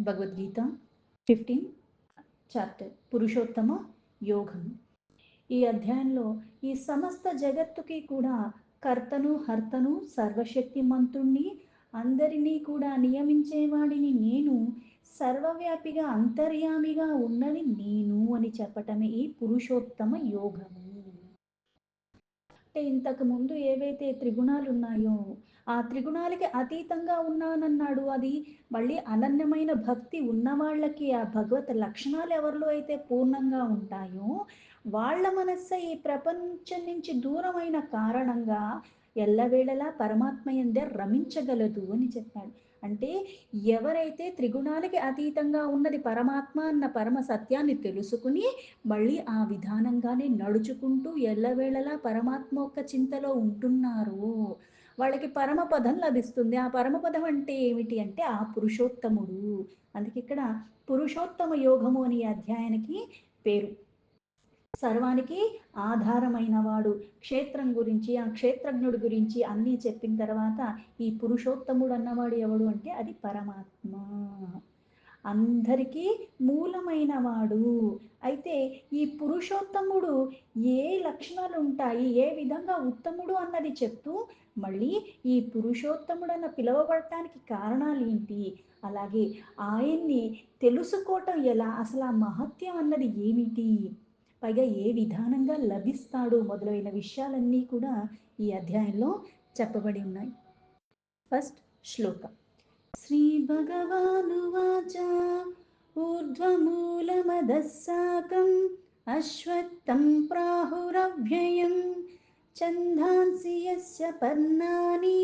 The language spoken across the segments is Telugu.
భగవద్గీత 15 చాప్టర్ పురుషోత్తమ యోగం. ఈ అధ్యాయంలో ఈ సమస్త జగత్తుకి కూడా కర్తను హర్తను సర్వశక్తిమంతుణ్ణి అందరినీ కూడా నియమించేవాడిని నేను, సర్వవ్యాపిగా అంతర్యామిగా ఉన్నది నేను అని చెప్పటమే ఈ పురుషోత్తమ యోగము. అంటే ఇంతకు ముందు ఏవైతే త్రిగుణాలు ఉన్నాయో ఆ త్రిగుణాలకి అతీతంగా ఉన్నానన్నాడు. అది మళ్ళీ అనన్యమైన భక్తి ఉన్నవాళ్ళకి ఆ భగవత్ లక్షణాలు ఎవరిలో అయితే పూర్ణంగా ఉంటాయో వాళ్ళ మనస్సు ఈ ప్రపంచం నుంచి దూరమైన కారణంగా ఎల్లవేళలా పరమాత్మ యందే రమించగలదు అని చెప్పాడు. అంటే ఎవరైతే త్రిగుణాలకి అతీతంగా ఉన్నది పరమాత్మ అన్న పరమ సత్యాన్ని తెలుసుకుని మళ్ళీ ఆ విధానంగానే నడుచుకుంటూ ఎల్లవేళలా పరమాత్మ యొక్క చింతలో ఉంటున్నారో వాళ్ళకి పరమపదం లభిస్తుంది. ఆ పరమపదం అంటే ఏమిటి అంటే ఆ పురుషోత్తముడు. అందుకే ఇక్కడ పురుషోత్తమ యోగము అని అధ్యాయానికి పేరు. సర్వానికి ఆధారమైన వాడు, క్షేత్రం గురించి ఆ క్షేత్రజ్ఞుడి గురించి అన్నీ చెప్పిన తర్వాత ఈ పురుషోత్తముడు అన్నవాడు ఎవడు అంటే అది పరమాత్మ, అందరికీ మూలమైన వాడు. అయితే ఈ పురుషోత్తముడు ఏ లక్షణాలు ఉంటాయి, ఏ విధంగా ఉత్తముడు అన్నది చెప్తూ మళ్ళీ ఈ పురుషోత్తముడు అన్న పిలువబడటానికి కారణాలు ఏంటి, అలాగే ఆయన్ని తెలుసుకోవటం ఎలా, అసలు ఆ మహత్యం అన్నది ఏమిటి, పైగా ఏ విధానంగా లభిస్తాడు మొదలైన విషయాలన్నీ కూడా ఈ అధ్యాయంలో చెప్పబడి ఉన్నాయి. ఫస్ట్ శ్లోకం. శ్రీభగవానువాచ ఊర్ధ్వమూలమదః సాకం అశ్వత్థం ప్రాహురవ్యయం ఛందాంసి యస్య పర్ణాని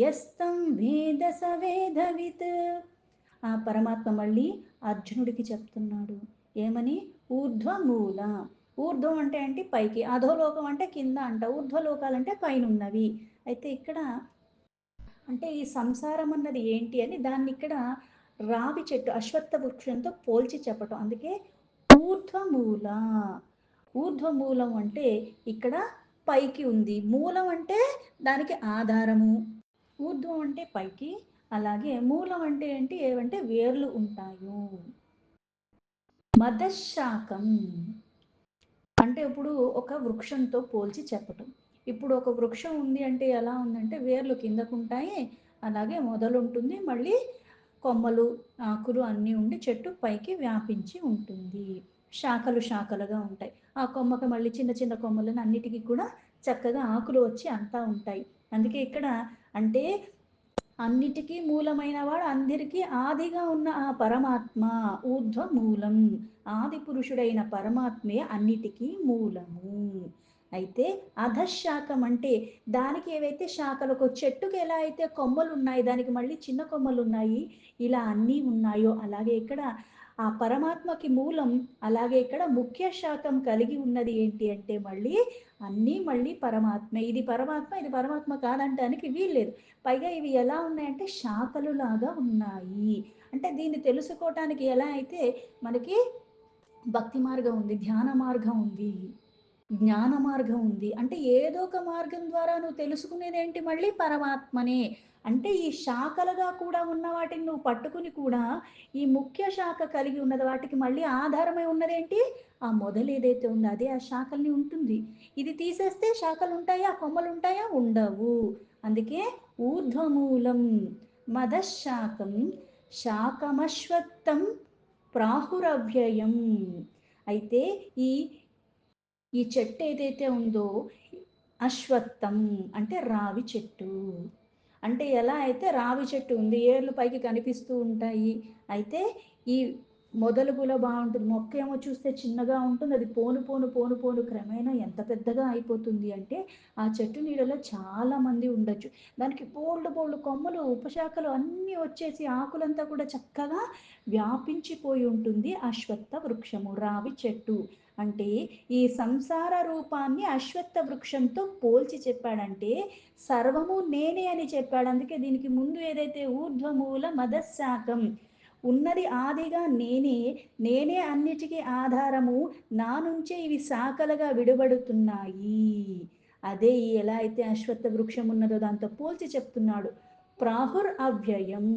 యస్తం వేద స వేదవిత్. ఆ పరమాత్మ మళ్ళీ అర్జునుడికి చెప్తున్నాడు ఏమని, ఊర్ధ్వమూల. ఊర్ధ్వం అంటే ఏంటి పైకి, అధోలోకం అంటే కింద అంట, ఊర్ధ్వలోకాలంటే పైన ఉన్నవి. అయితే ఇక్కడ అంటే ఈ సంసారం అన్నది ఏంటి అని దాన్ని ఇక్కడ రావి చెట్టు అశ్వత్థ వృక్షంతో పోల్చి చెప్పటం. అందుకే ఊర్ధ్వమూల. ఊర్ధ్వమూలం అంటే ఇక్కడ పైకి ఉంది, మూలం అంటే దానికి ఆధారము. ఊర్ధ్వం అంటే పైకి, అలాగే మూలం అంటే ఏంటి, ఏవంటే వేర్లు ఉంటాయో. మదశాకం అంటే ఇప్పుడు ఒక వృక్షంతో పోల్చి చెప్పటం. ఇప్పుడు ఒక వృక్షం ఉంది అంటే ఎలా ఉందంటే వేర్లు కిందకు ఉంటాయి, అలాగే మొదలు ఉంటుంది, మళ్ళీ కొమ్మలు ఆకులు అన్నీ ఉండి చెట్టు పైకి వ్యాపించి ఉంటుంది, శాఖలు శాఖలుగా ఉంటాయి. ఆ కొమ్మకి మళ్ళీ చిన్న చిన్న కొమ్మలను అన్నిటికీ కూడా చక్కగా ఆకులు వచ్చి అంతా ఉంటాయి. అందుకే ఇక్కడ అంటే అన్నిటికీ మూలమైన వాడు, అందరికీ ఆదిగా ఉన్న ఆ పరమాత్మ ఊర్ధ్వ మూలం, ఆది పురుషుడైన పరమాత్మే అన్నిటికీ మూలము. అయితే అధశాఖం అంటే దానికి ఏవైతే శాఖలు, ఒక చెట్టుకి ఎలా అయితే కొమ్మలు ఉన్నాయి దానికి మళ్ళీ చిన్న కొమ్మలు ఉన్నాయి, ఇలా అన్నీ ఉన్నాయో అలాగే ఇక్కడ ఆ పరమాత్మకి మూలం, అలాగే ఇక్కడ ముఖ్య శాఖం కలిగి ఉన్నది ఏంటి అంటే మళ్ళీ అన్నీ మళ్ళీ పరమాత్మ, ఇది పరమాత్మ ఇది పరమాత్మ కాదంటానికి వీల్లేదు. పైగా ఇవి ఎలా ఉన్నాయంటే శాఖలు లాగా ఉన్నాయి. అంటే దీన్ని తెలుసుకోవటానికి ఎలా అయితే మనకి భక్తి మార్గం ఉంది, ధ్యాన మార్గం ఉంది, జ్ఞాన మార్గం ఉంది, అంటే ఏదో ఒక మార్గం ద్వారా నువ్వు తెలుసుకునేది ఏంటి మళ్ళీ పరమాత్మనే. అంటే ఈ శాఖలుగా కూడా ఉన్న వాటిని నువ్వు పట్టుకుని కూడా ఈ ముఖ్య శాఖ కలిగి ఉన్నది వాటికి మళ్ళీ ఆధారమై ఉన్నదేంటి, ఆ మొదలు ఏదైతే ఉందో అదే ఆ శాఖల్ని ఉంటుంది. ఇది తీసేస్తే శాఖలు ఉంటాయా, కొమ్మలు ఉంటాయా, ఉండవు. అందుకే ఊర్ధ్వమూలం మదశాకం శాకమశ్వత్థం ప్రాహురవ్యయం. అయితే ఈ ఈ చెట్టు ఏదైతే ఉందో అశ్వత్థం అంటే రావి చెట్టు. అంటే ఎలా అయితే రావి చెట్టు ఉంది, ఏర్లు పైకి కనిపిస్తూ ఉంటాయి. అయితే ఈ మొదలుగులో బాగుంటుంది, మొక్క ఏమో చూస్తే చిన్నగా ఉంటుంది, అది పోను పోను పోను పోను క్రమేణా ఎంత పెద్దగా అయిపోతుంది అంటే ఆ చెట్టు నీడలో చాలా మంది ఉండొచ్చు. దానికి బోల్డ్ బోల్డ్ కొమ్మలు ఉపశాఖలు అన్నీ వచ్చేసి ఆకులంతా కూడా చక్కగా వ్యాపించిపోయి ఉంటుంది అశ్వత్థ వృక్షము, రావి చెట్టు. అంటే ఈ సంసార రూపాన్ని అశ్వత్థ వృక్షంతో పోల్చి చెప్పాడంటే సర్వము నేనే అని చెప్పాడు. అందుకే దీనికి ముందు ఏదైతే ఊర్ధ్వమూల మదశాకం ఉన్నది ఆదిగా నేనే, నేనే అన్నిటికీ ఆధారము, నా నుంచే ఇవి శాఖలుగా విడబడుతున్నాయి. అదే ఎలా అయితే అశ్వత్థ వృక్షం ఉన్నదో దాంతో పోల్చి చెప్తున్నాడు. ప్రాహుర్ అవ్యయం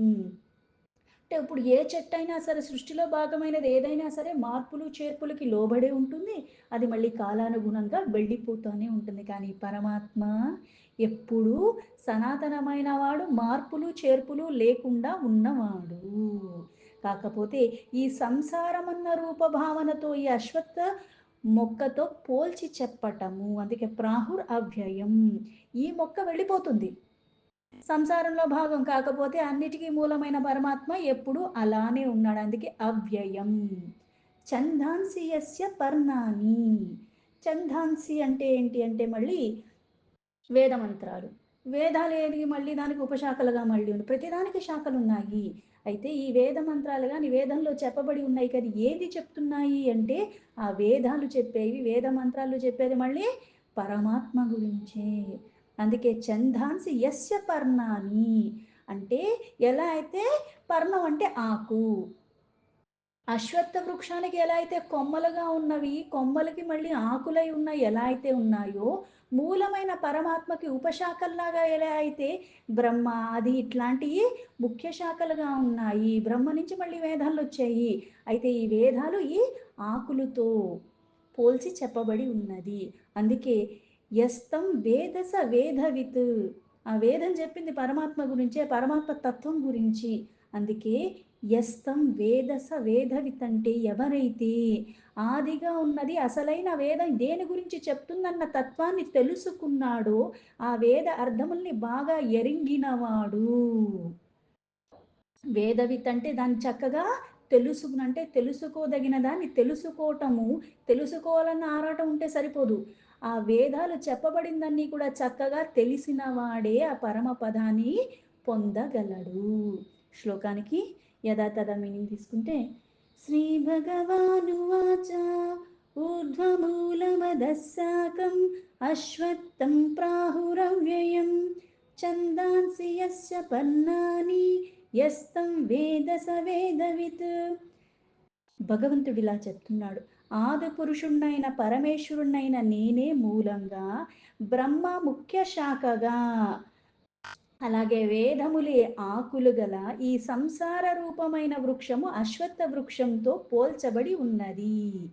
అంటే ఇప్పుడు ఏ చెట్టైనా సరే సృష్టిలో భాగమైనది ఏదైనా సరే మార్పులు, చేర్పులకి లోబడే ఉంటుంది. అది మళ్ళీ కాలానుగుణంగా వెళ్ళిపోతూనే ఉంటుంది. కానీ పరమాత్మ ఎప్పుడూ సనాతనమైన వాడు, మార్పులు, చేర్పులు లేకుండా ఉన్నవాడు. కాకపోతే ఈ సంసారమన్న రూపభావనతో ఈ అశ్వత్థ మొక్కతో పోల్చి చెప్పటము. అందుకే ప్రాహుర్ అవ్యయం. ఈ మొక్క వెళ్ళిపోతుంది. సంసారంలో భాగం కాకపోతే అన్నిటికీ మూలమైన పరమాత్మ ఎప్పుడూ అలానే ఉన్నాడు. అందుకే అవ్యయం. ఛందాంసి యస్య పర్ణాని. ఛందాంసి అంటే ఏంటి అంటే మళ్ళీ వేద మంత్రాలు. వేదాలేవి మళ్ళీ దానికి ఉపశాఖలుగా మళ్ళీ ఉన్నాయి. ప్రతిదానికి శాఖలున్నాయి. అయితే ఈ వేద మంత్రాలు గాని వేదంలో చెప్పబడి ఉన్నాయి కానీ ఏది చెప్తున్నాయి అంటే ఆ వేదాలు చెప్పేవి, వేద మంత్రాలు చెప్పేది మళ్ళీ పరమాత్మ గురించే. అందుకే ఛందాంసి యస్య పర్ణాని అంటే ఎలా అయితే పర్ణం అంటే ఆకు. అశ్వత్థ వృక్షానికి ఎలా అయితే కొమ్మలుగా ఉన్నవి, కొమ్మలకి మళ్ళీ ఆకులై ఉన్నాయి ఎలా అయితే ఉన్నాయో, మూలమైన పరమాత్మకి ఉపశాఖల్లాగా ఎలా అయితే బ్రహ్మ, ఆది ఇట్లాంటియి ముఖ్య శాఖలుగా ఉన్నాయి. బ్రహ్మ నుంచి మళ్ళీ వేదాలొచ్చాయి. అయితే ఈ వేదాలు ఈ ఆకులతో పోల్చి చెప్పబడి ఉన్నది. అందుకే యస్తం వేదస వేదవిత్. ఆ వేదం చెప్పింది పరమాత్మ గురించే, పరమాత్మ తత్వం గురించి. అందుకే యస్తం వేదస వేదవిత్ అంటే ఎవరైతే ఆదిగా ఉన్నది అసలైన వేదం దేని గురించి చెప్తుందన్న తత్వాన్ని తెలుసుకున్నాడో, ఆ వేద అర్థముల్ని బాగా ఎరింగినవాడు. వేదవిత్ అంటే దాన్ని చక్కగా అంటే తెలుసుకోదగిన దాన్ని తెలుసుకోవటము, తెలుసుకోవాలన్న ఆరాటం ఉంటే సరిపోదు. ఆ వేదాలు చెప్పబడిందన్నీ కూడా చక్కగా తెలిసిన వాడే ఆ పరమ పదాన్ని పొందగలడు. శ్లోకానికి యథాతథ మీనింగ్ తీసుకుంటే శ్రీ భగవానువాచ ఊర్ధ్వమూలమదస్సాకం అశ్వత్థం ప్రాహురవ్యయం ఛందాంసి యస్య పర్ణాని యస్తం వేద స వేదవిత్. భగవంతుడిలా చెప్తున్నాడు. ఆది పురుషుణ్ణైన పరమేశ్వరుణ్ణైన నేనే మూలంగా, బ్రహ్మ ముఖ్య శాఖగా, అలాగే వేదములే ఆకులు గల ఈ సంసార రూపమైన వృక్షము అశ్వత్థ వృక్షంతో పోల్చబడి ఉన్నది.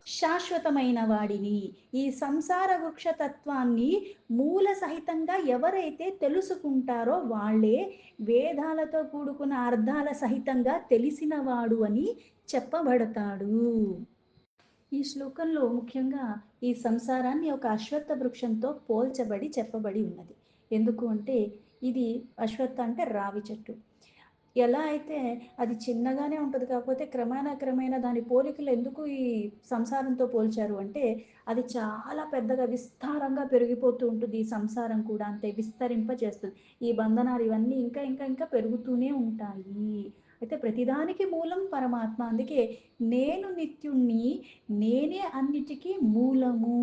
శాశ్వతమైన వాడిని ఈ సంసార వృక్షతత్వాన్ని మూల సహితంగా ఎవరైతే తెలుసుకుంటారో వాళ్ళే వేదాలతో కూడుకున్న అర్థాల సహితంగా తెలిసినవాడు అని చెప్పబడతాడు. ఈ శ్లోకంలో ముఖ్యంగా ఈ సంసారాన్ని ఒక అశ్వత్థ వృక్షంతో పోల్చబడి చెప్పబడి ఉన్నది. ఎందుకు అంటే ఇది అశ్వత్థ అంటే రావి చెట్టు. ఎలా అయితే అది చిన్నగానే ఉంటుంది కాకపోతే క్రమేణా దాని పోలికలు ఎందుకు ఈ సంసారంతో పోల్చారు అంటే అది చాలా పెద్దగా విస్తారంగా పెరిగిపోతూ ఉంటుంది. ఈ సంసారం కూడా అంతే విస్తరింపజేస్తుంది. ఈ బంధనాలు ఇవన్నీ ఇంకా పెరుగుతూనే ఉంటాయి. అయితే ప్రతిదానికి మూలం పరమాత్మ. అందుకే నేను నిత్యుణ్ణి, నేనే అన్నిటికీ మూలము.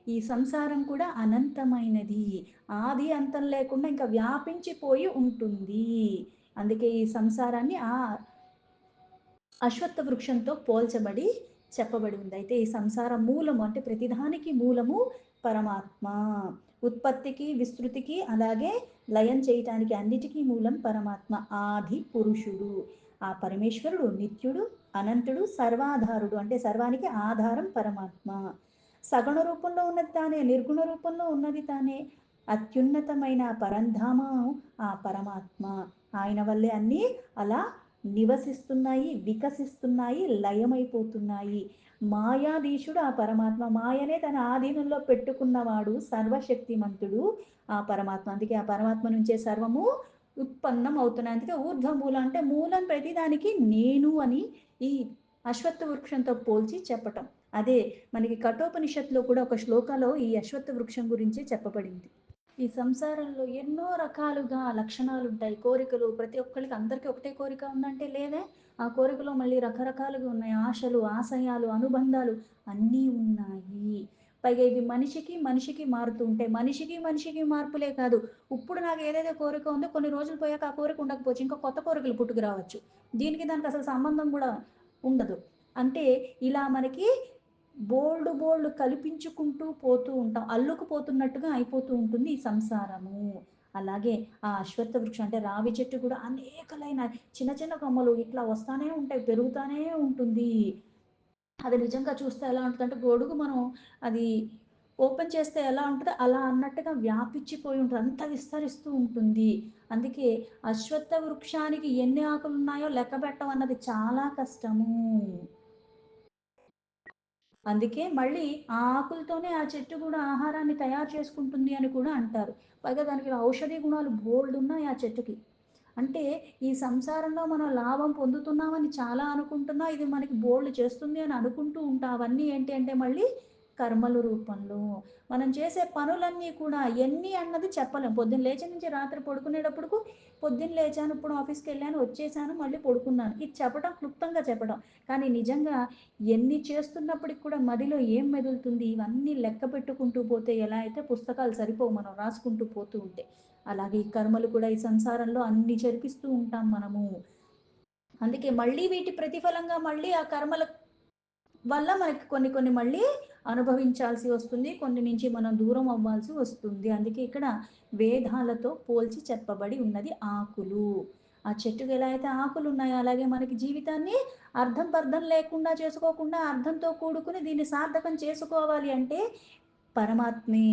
ఈ సంసారం కూడా అనంతమైనది. ఆది అంతం లేకుండా ఇంకా వ్యాపించిపోయి ఉంటుంది. అందుకే ఈ సంసారాన్ని అశ్వత్థ వృక్షంతో పోల్చబడి చెప్పబడి ఉంది. అయితే ఈ సంసార మూలము అంటే ప్రతిదానికి మూలము పరమాత్మ. ఉత్పత్తికి, విస్తృతికి అలాగే లయం చేయటానికి అన్నిటికీ మూలం పరమాత్మ. ఆది పురుషుడు. ఆ పరమేశ్వరుడు నిత్యుడు, అనంతుడు, సర్వాధారుడు అంటే సర్వానికి ఆధారం పరమాత్మ. సగుణ రూపంలో ఉన్నది తానే, నిర్గుణ రూపంలో ఉన్నది తానే. అత్యున్నతమైన పరంధామం ఆ పరమాత్మ. ఆయన వల్లే అన్నీ అలా నివసిస్తున్నాయి, వికసిస్తున్నాయి, లయమైపోతున్నాయి. మాయాధీశుడు ఆ పరమాత్మ. మాయనే తన ఆధీనంలో పెట్టుకున్నవాడు సర్వశక్తిమంతుడు ఆ పరమాత్మ. అందుకే ఆ పరమాత్మ నుంచే సర్వము ఉత్పన్నం అవుతున్నాయి. అందుకే ఊర్ధ్వమూల అంటే మూలం ప్రతిదానికి నేను అని ఈ అశ్వత్థ వృక్షంతో పోల్చి చెప్పటం. అదే మనకి కఠోపనిషత్తులో కూడా ఒక శ్లోకాలో ఈ అశ్వత్థ వృక్షం గురించి చెప్పబడింది. ఈ సంసారంలో ఎన్నో రకాలుగా లక్షణాలు ఉంటాయి. కోరికలు ప్రతి ఒక్కళ్ళకి అందరికీ ఒకటే కోరిక ఉందంటే లేదే. ఆ కోరికలో మళ్ళీ రకరకాలుగా ఉన్నాయి. ఆశలు, ఆశయాలు, అనుబంధాలు అన్నీ ఉన్నాయి. పైగా ఇవి మనిషికి మారుతూ ఉంటాయి. మనిషికి మార్పులే కాదు. ఇప్పుడు నాకు ఏదైతే కోరిక ఉందో కొన్ని రోజులు పోయాక ఆ కోరిక ఉండకపోవచ్చు. ఇంకా కొత్త కోరికలు పుట్టుకు రావచ్చు. దానికి అసలు సంబంధం కూడా ఉండదు. అంటే ఇలా మనకి బోల్డు కల్పించుకుంటూ పోతూ ఉంటాం. అల్లుకుపోతున్నట్టుగా అయిపోతూ ఉంటుంది ఈ సంసారము. అలాగే ఆ అశ్వత్థ వృక్షం అంటే రావి చెట్టు కూడా అనేకలైన చిన్న చిన్న కొమ్మలు ఇట్లా వస్తానే ఉంటాయి, పెరుగుతానే ఉంటుంది. అది నిజంగా చూస్తే ఎలా ఉంటుందంటే గొడుగు మనం అది ఓపెన్ చేస్తే ఎలా ఉంటదో అలా అన్నట్టుగా వ్యాపించిపోయి ఉంటుంది. అంత విస్తరిస్తూ ఉంటుంది. అందుకే అశ్వత్థ వృక్షానికి ఎన్ని ఆకులున్నాయో లెక్క పెట్టమన్నది చాలా కష్టము. అందుకే మళ్ళీ ఆ ఆకులతోనే ఆ చెట్టు కూడా ఆహారాన్ని తయారు చేసుకుంటుంది అని కూడా అంటారు. పైగా దానికి ఔషధి గుణాలు బోలెడున్నాయి ఆ చెట్టుకి. అంటే ఈ సంసారంలో మనం లాభం పొందుతున్నామని చాలా అనుకుంటున్నా, ఇది మనకి బోలెడు చేస్తుంది అని అనుకుంటూ ఉంటాం. అవన్నీ ఏంటి అంటే మళ్ళీ కర్మల రూపంలో. మనం చేసే పనులన్నీ కూడా ఎన్ని అన్నది చెప్పలేం. పొద్దున్న లేచిన నుంచి రాత్రి పడుకునేటప్పటికు పొద్దున్న లేచాను, ఇప్పుడు ఆఫీస్‌కెళ్ళాను, వచ్చేసాను, మళ్ళీ పడుకున్నాను. ఇది చెప్పడం క్లుప్తంగా చెప్పడం. కానీ నిజంగా ఎన్ని చేస్తున్నప్పటికి కూడా మదిలో ఏం మెదులుతుంది, ఇవన్నీ లెక్క పెట్టుకుంటూ పోతే ఎలా అయితే పుస్తకాలు సరిపోవు మనం రాసుకుంటూ పోతూ ఉంటే. అలాగే ఈ కర్మలు కూడా ఈ సంసారంలో అన్ని జరిపిస్తూ ఉంటాం మనము. అందుకే మళ్ళీ వీటి ప్రతిఫలంగా మళ్ళీ ఆ కర్మల వల్ల మనకి కొన్ని కొన్ని మళ్ళీ అనుభవించాల్సి వస్తుంది. కొన్ని నుంచి మనం దూరం అవ్వాల్సి వస్తుంది. అందుకే ఇక్కడ వేదాలతో పోల్చి చెప్పబడి ఉన్నది ఆకులు. ఆ చెట్టుకి ఎలా అయితే ఆకులున్నాయో అలాగే మనకి జీవితాన్ని అర్థం పర్థం లేకుండా చేసుకోకుండా అర్థంతో కూడుకుని దీన్ని సార్థకం చేసుకోవాలి అంటే పరమాత్మే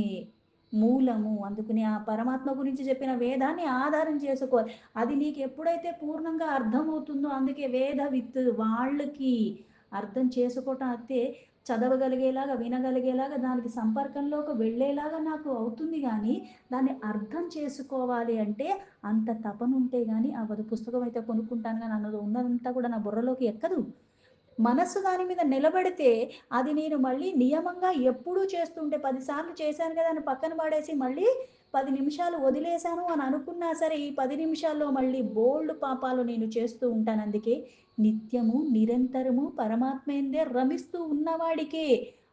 మూలము. అందుకని ఆ పరమాత్మ గురించి చెప్పిన వేదాన్ని ఆధారం చేసుకోవాలి. అది నీకు ఎప్పుడైతే పూర్ణంగా అర్థమవుతుందో అందుకే వేదవిత్ వాళ్ళకి అర్థం చేసుకోవటం అయితే చదవగలిగేలాగా, వినగలిగేలాగా, దానికి సంపర్కంలోకి వెళ్ళేలాగా నాకు అవుతుంది గానీ, దాన్ని అర్థం చేసుకోవాలి అంటే అంత తపనుంటే గానీ అవ్వదు. పుస్తకం అయితే కొనుక్కుంటాను గానీ అందులో ఉన్నదంతా కూడా నా బుర్రలోకి ఎక్కదు. మనస్సు దాని మీద నిలబడితే, అది నేను మళ్ళీ నియమంగా ఎప్పుడూ చేస్తుంటే 10 సార్లు చేశాను కదా అని పక్కన పడేసి, మళ్ళీ 10 నిమిషాలు వదిలేశాను అని అనుకున్నా సరే, ఈ 10 నిమిషాల్లో మళ్ళీ బోలెడు పాపాలు నేను చేస్తూ ఉంటాను. అందుకే నిత్యము, నిరంతరము పరమాత్మయందే రమిస్తూ ఉన్నవాడికే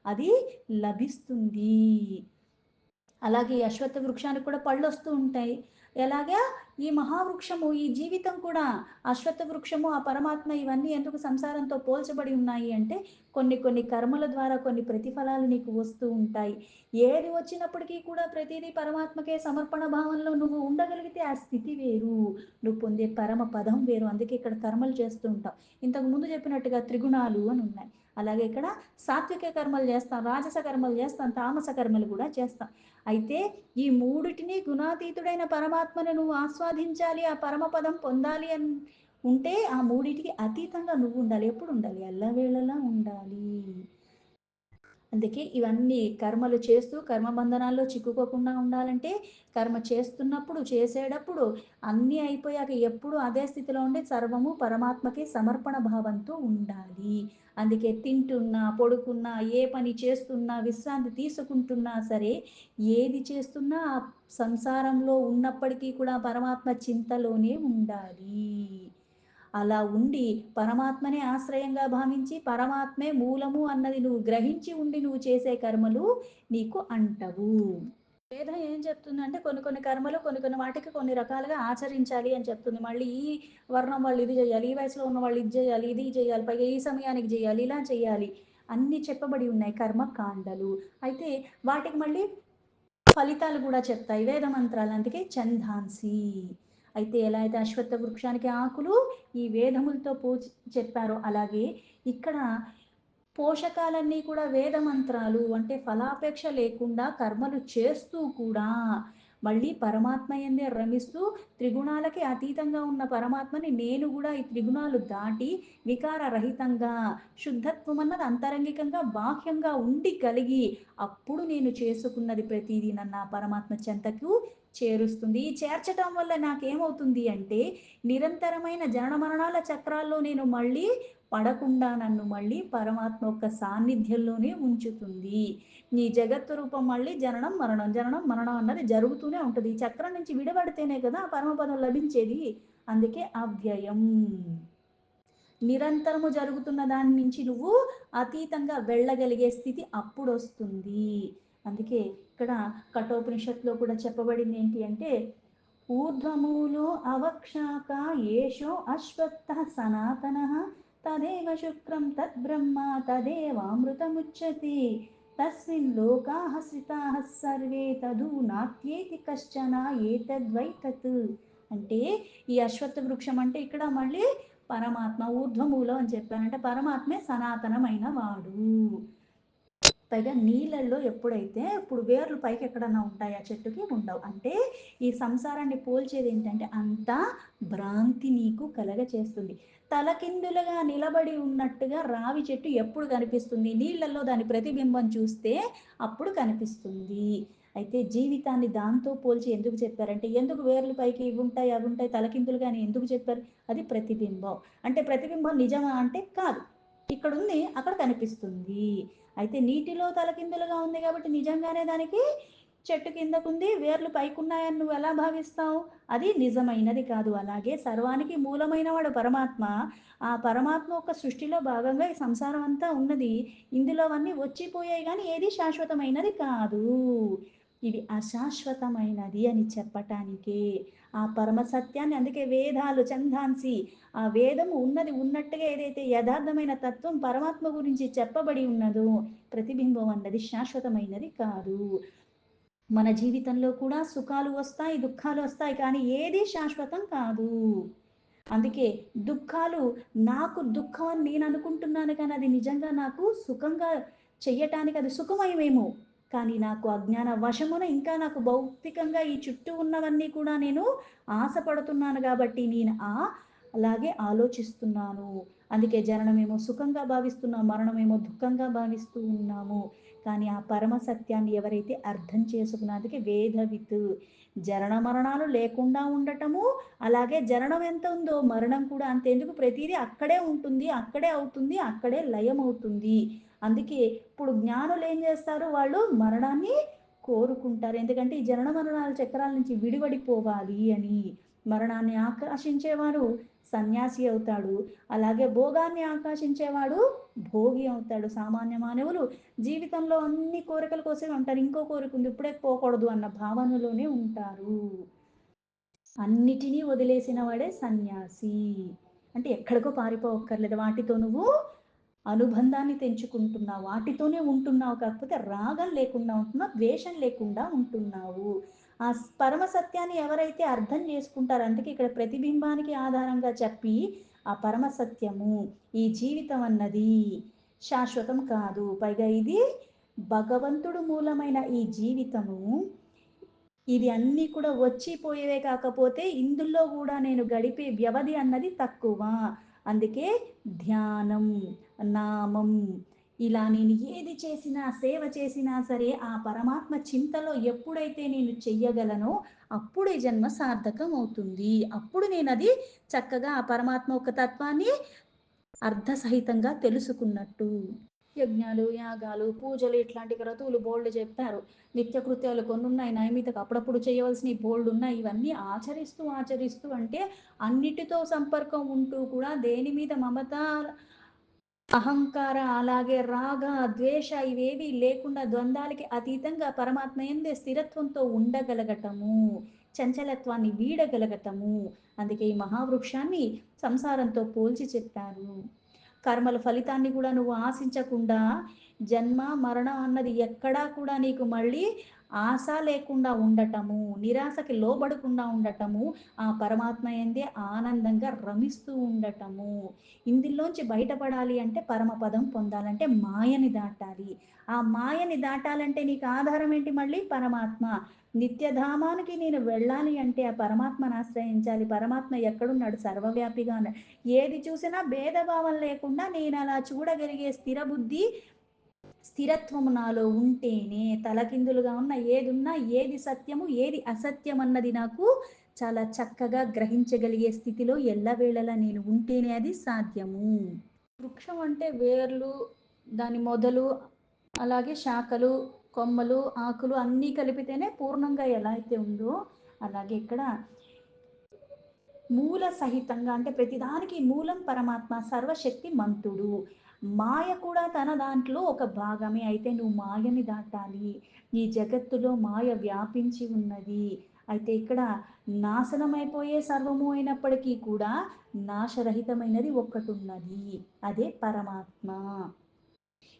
అది లభిస్తుంది. అలాగే ఈ అశ్వత్థ వృక్షానికి కూడా పళ్ళొస్తూ ఉంటాయి. ఎలాగా ఈ మహావృక్షము, ఈ జీవితం కూడా అశ్వత్థ వృక్షము, ఆ పరమాత్మ ఇవన్నీ ఎందుకు సంసారంతో పోల్చబడి ఉన్నాయి అంటే, కొన్ని కొన్ని కర్మల ద్వారా కొన్ని ప్రతిఫలాలు నీకు వస్తూ ఉంటాయి. ఏది వచ్చినప్పటికీ కూడా ప్రతీదీ పరమాత్మకే సమర్పణ భావంలో నువ్వు ఉండగలిగితే ఆ స్థితి వేరు. నువ్వు పొందే పరమ పదం వేరు. అందుకే ఇక్కడ కర్మలు చేస్తూ ఉంటాం. ఇంతకు ముందు చెప్పినట్టుగా త్రిగుణాలు అని ఉన్నాయి. అలాగే ఇక్కడ సాత్విక కర్మలు చేస్తాం, రాజస కర్మలు చేస్తాం, తామస కర్మలు కూడా చేస్తాం. అయితే ఈ మూడిటిని గుణాతీతుడైన పరమాత్మను నువ్వు ఆస్వాదించాలి, ఆ పరమపదం పొందాలి అని ఉంటే ఆ మూడిటికి అతీతంగా నువ్వు ఉండాలి. ఎప్పుడు ఉండాలి? ఎల్లవేళలా ఉండాలి. అందుకే ఇవన్నీ కర్మలు చేస్తూ కర్మబంధనాల్లో చిక్కుకోకుండా ఉండాలంటే కర్మ చేస్తున్నప్పుడు, చేసేటప్పుడు అన్నీ అయిపోయాక ఎప్పుడు అదే స్థితిలో ఉండి సర్వము పరమాత్మకే సమర్పణ భావంతో ఉండాలి. అందుకే తింటున్నా, పడుకున్నా, ఏ పని చేస్తున్నా, విశ్రాంతి తీసుకుంటున్నా సరే, ఏది చేస్తున్నా ఆ సంసారంలో ఉన్నప్పటికీ కూడా పరమాత్మ చింతలోనే ఉండాలి. అలా ఉండి పరమాత్మనే ఆశ్రయంగా భావించి పరమాత్మే మూలము అన్నది నువ్వు గ్రహించి ఉండి నువ్వు చేసే కర్మలు నీకు అంటవు. వేదం ఏం చెప్తుందంటే కొన్ని కొన్ని కర్మలు కొన్ని కొన్ని వాటికి కొన్ని రకాలుగా ఆచరించాలి అని చెప్తుంది. మళ్ళీ ఈ వర్ణం వాళ్ళు ఇది చేయాలి, ఈ వయసులో ఉన్న వాళ్ళు ఇది చేయాలి, ఇది చేయాలి, పైగా ఈ సమయానికి చేయాలి, ఇలా చేయాలి. అన్నీ చెప్పబడి ఉన్నాయి కర్మకాండలు. అయితే వాటికి మళ్ళీ ఫలితాలు కూడా చెప్తాయి వేద మంత్రాలు. అందుకే ఛందాంసి. అయితే ఎలా అయితే అశ్వత్థ వృక్షానికి ఆకులు ఈ వేదములతో చెప్పారో అలాగే ఇక్కడ పోషకాలన్నీ కూడా వేద మంత్రాలు అంటే ఫలాపేక్ష లేకుండా కర్మలు చేస్తూ కూడా మళ్ళీ పరమాత్మయందే రమిస్తూ త్రిగుణాలకి అతీతంగా ఉన్న పరమాత్మని నేను కూడా ఈ త్రిగుణాలు దాటి వికార రహితంగా శుద్ధత్వం అన్నది అంతరంగికంగా బాహ్యంగా ఉండి కలిగి అప్పుడు నేను చేసుకున్నది ప్రతిదీ నన్ను ఆ పరమాత్మ చెంతకు చేరుస్తుంది. ఈ చేర్చటం వల్ల నాకేమవుతుంది అంటే నిరంతరమైన జనన మరణాల చక్రాల్లో నేను మళ్ళీ పడకుండా నన్ను మళ్ళీ పరమాత్మ యొక్క సాన్నిధ్యంలోనే ఉంచుతుంది. నీ జగత్తు రూపం మళ్ళీ జననం మరణం, జననం మరణం అన్నది జరుగుతూనే ఉంటుంది. ఈ చక్రం నుంచి విడబడితేనే కదా పరమపదం లభించేది. అందుకే అవ్యయం. నిరంతరము జరుగుతున్న దాని నుంచి నువ్వు అతీతంగా వెళ్ళగలిగే స్థితి అప్పుడొస్తుంది. అందుకే ఇక్కడ కఠోపనిషత్తులో కూడా చెప్పబడింది ఏంటి అంటే ఊర్ధ్వమూలో అవక్షాక ఏషో అశ్వత్థ సనాతన తదేవ శుక్రం తద్బ్రహ్మ తదేవామృతముచ్యతే. తస్మిన్ లోకాః స్థితాః సర్వే తదూనాత్యేతి కశ్చన ఏతద్వై తత్. అంటే ఈ అశ్వత్థ వృక్షం అంటే ఇక్కడ మళ్ళీ పరమాత్మ ఊర్ధ్వమూలం అని చెప్పానంటే పరమాత్మే సనాతనమైన వాడు. పైగా నీళ్ళల్లో ఎప్పుడైతే ఇప్పుడు వేర్లు పైకి ఎక్కడన్నా ఉంటాయి ఆ చెట్టుకి ఉండవు. అంటే ఈ సంసారాన్ని పోల్చేది ఏంటంటే అంతా భ్రాంతి నీకు కలగ చేస్తుంది. తలకిందులుగా నిలబడి ఉన్నట్టుగా రావి చెట్టు ఎప్పుడు కనిపిస్తుంది? నీళ్ళల్లో దాని ప్రతిబింబం చూస్తే అప్పుడు కనిపిస్తుంది. అయితే జీవితాన్ని దాంతో పోల్చి ఎందుకు చెప్పారంటే ఎందుకు వేర్లు పైకి ఇవి ఉంటాయి అవి ఉంటాయి తలకిందులుగా అని ఎందుకు చెప్పారు? అది ప్రతిబింబం. అంటే ప్రతిబింబం నిజమా అంటే కాదు. ఇక్కడ ఉంది అక్కడ కనిపిస్తుంది. అయితే నీటిలో తలకిందులుగా ఉంది కాబట్టి నిజంగానే దానికి చెట్టు కిందకుంది వేర్లు పైకున్నాయని నువ్వు ఎలా భావిస్తావు? అది నిజమైనది కాదు. అలాగే సర్వానికి మూలమైన వాడు పరమాత్మ. ఆ పరమాత్మ యొక్క సృష్టిలో భాగంగా ఈ సంసారం అంతా ఉన్నది. ఇందులో అవన్నీ వచ్చిపోయాయి కానీ ఏది శాశ్వతమైనది కాదు. ఇది అశాశ్వతమైనది అని చెప్పటానికే ఆ పరమ సత్యాన్ని అందుకే వేదాలు ఛందాంసి ఆ వేదము ఉన్నది ఉన్నట్టుగా ఏదైతే యథార్థమైన తత్వం పరమాత్మ గురించి చెప్పబడి ఉన్నదో ప్రతిబింబం అన్నది శాశ్వతమైనది కాదు. మన జీవితంలో కూడా సుఖాలు వస్తాయి దుఃఖాలు వస్తాయి కానీ ఏది శాశ్వతం కాదు. అందుకే దుఃఖాలు నాకు దుఃఖం అని నేను అనుకుంటున్నాను కానీ అది నిజంగా నాకు సుఖంగా చెయ్యటానికి అది సుఖమయమేమో కానీ నాకు అజ్ఞాన వశమున ఇంకా నాకు భౌతికంగా ఈ చుట్టూ ఉన్నవన్నీ కూడా నేను ఆశపడుతున్నాను కాబట్టి నేను అలాగే ఆలోచిస్తున్నాను. అందుకే జననమేమో సుఖంగా భావిస్తున్నాం మరణమేమో దుఃఖంగా భావిస్తూ ఉన్నాము. కానీ ఆ పరమ సత్యాన్ని ఎవరైతే అర్థం చేసుకున్నందుకే వేదవిత్ జనన మరణాలు లేకుండా ఉండటము అలాగే జననం ఎంత ఉందో మరణం కూడా అంతెందుకు ప్రతిదీ అక్కడే ఉంటుంది అక్కడే అవుతుంది అక్కడే లయం అవుతుంది. అందుకే ఇప్పుడు జ్ఞానులు ఏం చేస్తారు వాళ్ళు మరణాన్ని కోరుకుంటారు ఎందుకంటే ఈ జనన మరణాల చక్రాల నుంచి విడివడిపోవాలి అని. మరణాన్ని ఆకర్షించేవాడు సన్యాసి అవుతాడు అలాగే భోగాన్ని ఆకర్షించేవాడు భోగి అవుతాడు. సామాన్య మానవులు జీవితంలో అన్ని కోరికల కోసమే ఉంటారు. ఇంకో కోరిక ఉంది ఇప్పుడే పోకూడదు అన్న భావనలోనే ఉంటారు. అన్నిటినీ వదిలేసిన వాడే సన్యాసి. అంటే ఎక్కడికో పారిపోవక్కర్లేదు. వాటితో నువ్వు అనుబంధాన్ని తెంచుకుంటున్నావు. వాటితోనే ఉంటున్నావు. కాకపోతే రాగం లేకుండా ఉంటున్నావు. ద్వేషం లేకుండా ఉంటున్నావు. ఆ పరమ సత్యాన్ని ఎవరైతే అర్థం చేసుకుంటారో అందుకే ఇక్కడ ప్రతిబింబానికి ఆధారంగా చెప్పి ఆ పరమ సత్యము ఈ జీవితం అన్నది శాశ్వతం కాదు. పైగా ఇది భగవంతుడు మూలమైన ఈ జీవితము ఇది అన్నీ కూడా వచ్చిపోయేవే కాకపోతే ఇందులో కూడా నేను గడిపే వ్యవధి అన్నది తక్కువ. అందుకే ధ్యానం నామం ఇలా నేను ఏది చేసినా సేవ చేసినా సరే ఆ పరమాత్మ చింతలో ఎప్పుడైతే నేను చెయ్యగలనో అప్పుడు ఈ జన్మ సార్థకం అవుతుంది. అప్పుడు నేను అది చక్కగా ఆ పరమాత్మ ఒక తత్వాన్ని అర్థసహితంగా తెలుసుకున్నట్టు. యజ్ఞాలు యాగాలు పూజలు ఇట్లాంటి క్రతువులు బోల్డ్ చెప్పారు. నిత్యకృత్యాలు కొన్ని ఉన్నాయి నైమితకు అప్పుడప్పుడు చేయవలసినవి బోల్డ్ ఉన్నాయి. ఇవన్నీ ఆచరిస్తూ ఆచరిస్తూ అంటే అన్నిటితో సంపర్కం ఉంటూ కూడా దేని మీద మమత అహంకార అలాగే రాగ ద్వేష ఇవేవి లేకుండా ద్వంద్వాలకి అతీతంగా పరమాత్మ యందే స్థిరత్వంతో ఉండగలగటము చంచలత్వాన్ని వీడగలగటము. అందుకే ఈ మహావృక్షాన్ని సంసారంతో పోల్చి చెప్పారు. కర్మల ఫలితాన్ని కూడా నువ్వు ఆశించకుండా జన్మ మరణం అన్నది ఎక్కడా కూడా నీకు మళ్ళీ ఆశ లేకుండా ఉండటము నిరాశకి లోబడకుండా ఉండటము ఆ పరమాత్మ యందే ఆనందంగా రమిస్తూ ఉండటము. ఇందులోంచి బయటపడాలి అంటే పరమపదం పొందాలంటే మాయని దాటాలి. ఆ మాయని దాటాలంటే నీకు ఆధారం ఏంటి? మళ్ళీ పరమాత్మ. నిత్యధామానికి నేను వెళ్ళాలి అంటే ఆ పరమాత్మను ఆశ్రయించాలి. పరమాత్మ ఎక్కడున్నాడు? సర్వవ్యాపిగా ఉన్నాడు. ఏది చూసినా భేదభావం లేకుండా నేను అలా చూడగలిగే స్థిరబుద్ధి స్థిరత్వము నాలో ఉంటేనే తలకిందులుగా ఉన్న ఏదున్నా ఏది సత్యము ఏది అసత్యం అన్నది నాకు చాలా చక్కగా గ్రహించగలిగే స్థితిలో ఎల్లవేళలా నేను ఉంటేనే అది సాధ్యము. వృక్షం అంటే వేర్లు దాని మొదలు అలాగే శాఖలు కొమ్మలు ఆకులు అన్నీ కలిపితేనే పూర్ణంగా ఎలా అయితే ఉందో అలాగే ఇక్కడ మూల సహితంగా అంటే ప్రతిదానికి మూలం పరమాత్మ సర్వశక్తి మంతుడు. మాయ కూడా తన దాంట్లో ఒక భాగమే. అయితే నువ్వు మాయని దాటాలి. ఈ జగత్తులో మాయ వ్యాపించి ఉన్నది. అయితే ఇక్కడ నాశనమైపోయే సర్వము అయినప్పటికీ కూడా నాశరహితమైనది ఒక్కటి ఉన్నది. అదే పరమాత్మ.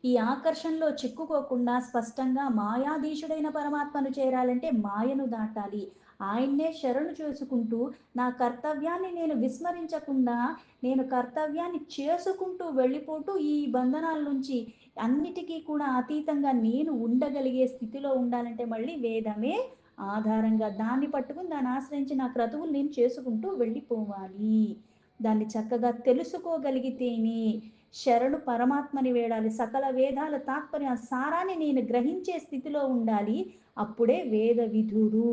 ఈ ఆకర్షణలో చిక్కుకోకుండా స్పష్టంగా మాయాధీశుడైన పరమాత్మను చేరాలంటే మాయను దాటాలి. ఆయన్నే శరణు చేసుకుంటూ నా కర్తవ్యాన్ని నేను విస్మరించకుండా నేను కర్తవ్యాన్ని చేసుకుంటూ వెళ్ళిపోతూ ఈ బంధనాల నుంచి అన్నిటికీ కూడా అతీతంగా నేను ఉండగలిగే స్థితిలో ఉండాలంటే మళ్ళీ వేదమే ఆధారంగా దాన్ని పట్టుకుని దాన్ని ఆశ్రయించి నా క్రతువులు నేను చేసుకుంటూ వెళ్ళిపోవాలి. దాన్ని చక్కగా తెలుసుకోగలిగితేనే శరణు పరమాత్మని వేడాలి. సకల వేదాల తాత్పర్య సారాన్ని నేను గ్రహించే స్థితిలో ఉండాలి. అప్పుడే వేద విధుడు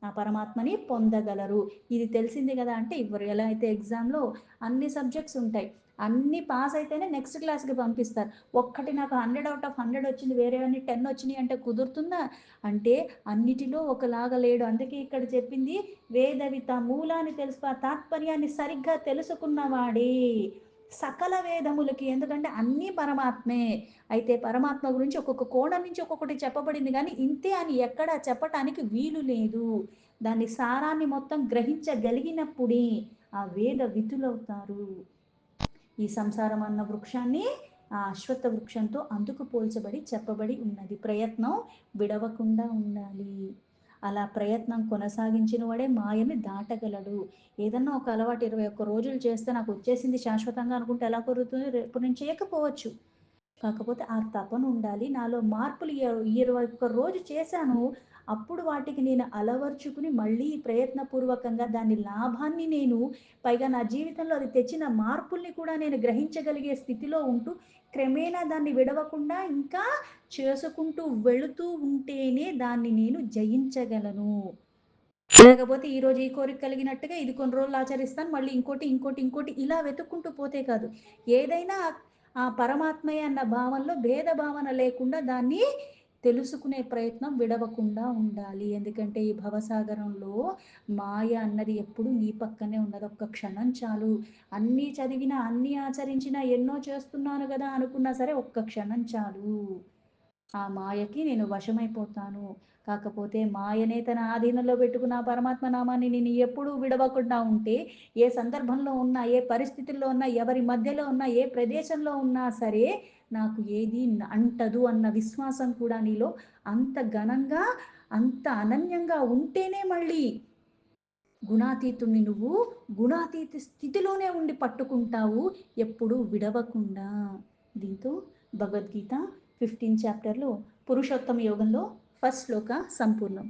ఆ పరమాత్మని పొందగలరు. ఇది తెలిసింది కదా అంటే ఇవ్వరు. ఎలా అయితే ఎగ్జామ్లో అన్ని సబ్జెక్ట్స్ ఉంటాయి, అన్ని పాస్ అయితేనే నెక్స్ట్ క్లాస్కి పంపిస్తారు. ఒక్కటి నాకు 100/100 వచ్చింది, వేరేవన్నీ 10 వచ్చినాయి అంటే కుదురుతుందా? అంటే అన్నిటిలో ఒకలాగా లేడు. అందుకే ఇక్కడ చెప్పింది వేదవిత మూలాన్ని తెలుసు, ఆ తాత్పర్యాన్ని సరిగ్గా తెలుసుకున్నవాడే సకల వేదములకి. ఎందుకంటే అన్నీ పరమాత్మే. అయితే పరమాత్మ గురించి ఒక్కొక్క కోణం నుంచి ఒక్కొక్కటి చెప్పబడింది కానీ ఇంతే అని ఎక్కడా చెప్పటానికి వీలు లేదు. దాని సారాన్ని మొత్తం గ్రహించగలిగినప్పుడే ఆ వేద విధులవుతారు. ఈ సంసారం అన్న వృక్షాన్ని ఆ అశ్వత్థ వృక్షంతో అందుకు పోల్చబడి చెప్పబడి ఉన్నది. ప్రయత్నం విడవకుండా ఉండాలి. అలా ప్రయత్నం కొనసాగించిన వాడే మాయని దాటగలడు. ఏదన్నా ఒక అలవాటు 21 రోజులు చేస్తే నాకు వచ్చేసింది శాశ్వతంగా అనుకుంటే ఎలా కుదురుతుంది? రేపు నేను చేయకపోవచ్చు. కాకపోతే ఆ తపన ఉండాలి. నాలో మార్పులు 21 రోజు చేశాను. అప్పుడు వాటికి నేను అలవర్చుకుని మళ్ళీ ప్రయత్నపూర్వకంగా దాని లాభాన్ని నేను పైగా నా జీవితంలో అది తెచ్చిన మార్పుల్ని కూడా నేను గ్రహించగలిగే స్థితిలో ఉంటూ క్రమేణా దాన్ని విడవకుండా ఇంకా చేసుకుంటూ వెళుతూ ఉంటేనే దాన్ని నేను జయించగలను. లేకపోతే ఈరోజు ఈ కోరిక కలిగినట్టుగా ఇది కొన్ని రోజులు ఆచరిస్తాను. మళ్ళీ ఇంకోటి ఇలా వెతుక్కుంటూ పోతే కాదు. ఏదైనా ఆ పరమాత్మయే అన్న భావనలో భేద భావన లేకుండా దాన్ని తెలుసుకునే ప్రయత్నం విడవకుండా ఉండాలి. ఎందుకంటే ఈ భవసాగరంలో మాయ అన్నది ఎప్పుడు నీ పక్కనే ఉండదు. ఒక్క క్షణం చాలు. అన్నీ చదివినా, అన్నీ ఆచరించినా, ఎన్నో చేస్తున్నాను గదా అనుకున్నా సరే ఒక్క క్షణం చాలు. ఆ మాయకి నేను వశమైపోతాను. కాకపోతే మాయనే తన ఆధీనంలో పెట్టుకున్న ఆ పరమాత్మ నామాన్ని నేను ఎప్పుడూ విడవకుండా ఉంటే, ఏ సందర్భంలో ఉన్నా, ఏ పరిస్థితుల్లో ఉన్నా, ఎవరి మధ్యలో ఉన్నా, ఏ ప్రదేశంలో ఉన్నా సరే, నాకు ఏది అంటదు అన్న విశ్వాసం కూడా నీలో అంత ఘనంగా, అంత అనన్యంగా ఉంటేనే మళ్ళీ గుణాతీతుడిని నువ్వు గుణాతీత స్థితిలోనే ఉండి పట్టుకుంటావు, ఎప్పుడూ విడవకుండా. దీంతో భగవద్గీత 15 చాప్టర్లో పురుషోత్తమ యోగంలో ఫస్ట్ శ్లోక సంపూర్ణం.